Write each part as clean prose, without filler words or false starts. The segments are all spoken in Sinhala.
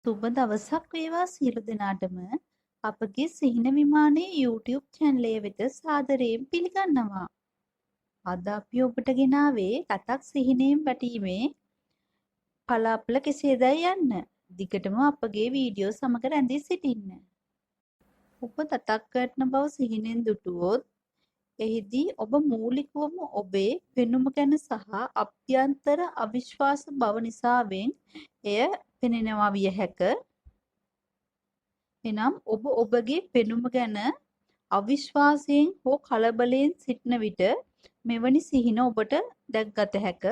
සුබ දවසක් වේවා සියලු දෙනාටම. අපගේ සිහින විමානයේ YouTube චැනලය වෙත සාදරයෙන් පිළිගන්නවා. අද අපි ඔබට ගෙනාවේ තටක් සිහිනයෙන් වැටීමේ පලාපල කෙසේදයි යන්න. දිගටම අපගේ වීඩියෝ සමග රැඳී සිටින්න. ඔබ තටක් වැටෙන බව සිහිනෙන් දුටුවොත් එහිදී ඔබ මූලිකවම ඔබේ පෙනුම ගැන සහ අභ්‍යන්තර අවිශ්වාස බව නිසාවෙන් එය පෙනෙනවා විය හැක. එනම් ඔබ ඔබගේ පෙනුම ගැන අවිශ්වාසයෙන් හෝ කලබලයෙන් සිටින විට මෙවැනි සිහින ඔබට දැක්ගත හැක.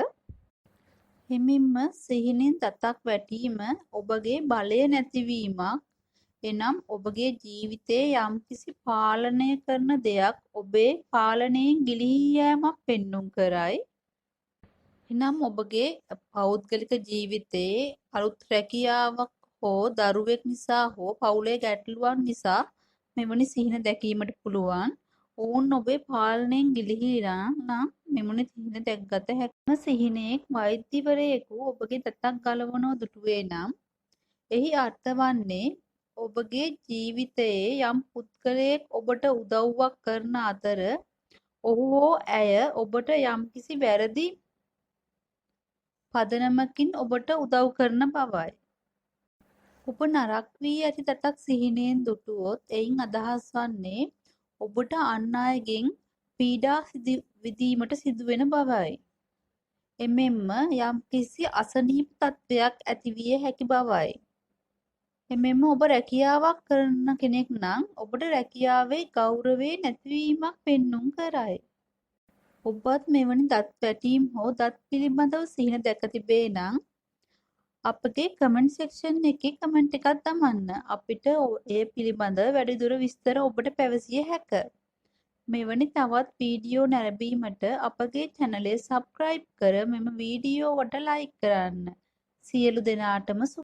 එමෙන්ම සිහිනෙන් තතක් වැටීම ඔබගේ බලය නැතිවීමක්, එනම් ඔබගේ ජීවිතයේ යම්කිසි පාලනය කරන දෙයක් ඔබේ පාලනයෙන් ගිලිහී යෑමක් පෙන්නුම් කරයි. එනම් ඔබගේ පෞද්ගලික ජීවිතයේ අලුත් රැකියාවක් හෝ දරුවෙක් නිසා හෝ පවුලේ ගැටලුවක් නිසා මෙවැනි සිහින දැකීමට පුළුවන්. ඔවුන් ඔබේ පාලනයෙන් ගිලිහිලා නම් මෙවැනි සිහින දැක්ගත හැකිම. සිහිනයෙක් වෛද්‍යවරයෙකු ඔබගේ දතක් ගලවනව දුටුවේ නම් එහි අර්ථ වන්නේ ඔබගේ ජීවිතයේ යම් පුද්ගලයෙක් ඔබට උදව්වක් කරන අතර ඔහු හෝ ඇය ඔබට යම්කිසි වැරදි පදනමකින් ඔබට උදව් කරන බවයි. ඔබ නරක් වී ඇති තටක් සිහිනයෙන් දුටුවොත් එයින් අදහස් වන්නේ ඔබට අන් අයගෙන් පීඩා විඳීමට සිදුවෙන බවයි. එමෙන්ම යම්කිසි අසනීප තත්ත්වයක් ඇතිවිය හැකි බවයි. එමෙන්ම ඔබ රැකියාවක් කරන කෙනෙක් නම් ඔබට රැකියාවේ ගෞරවයේ නැතිවීමක් පෙන්නුම් කරයි. ඔබත් මෙවැනි දත් වැටීම් හෝ දත් පිළිබඳව සිහින දැක තිබේ නම් අපගේ කමෙන්ට් සෙක්ෂන් එකේ කමෙන්ට් එකක් දමන්න. අපිට ඒ පිළිබඳව වැඩිදුර විස්තර ඔබට පැවසිය හැක. මෙවැනි තවත් වීඩියෝ නැරඹීමට අපගේ චැනලය සබ්ස්ක්‍රයිබ් කර මෙම වීඩියෝවට ලයික් කරන්න. සියලු දෙනාටම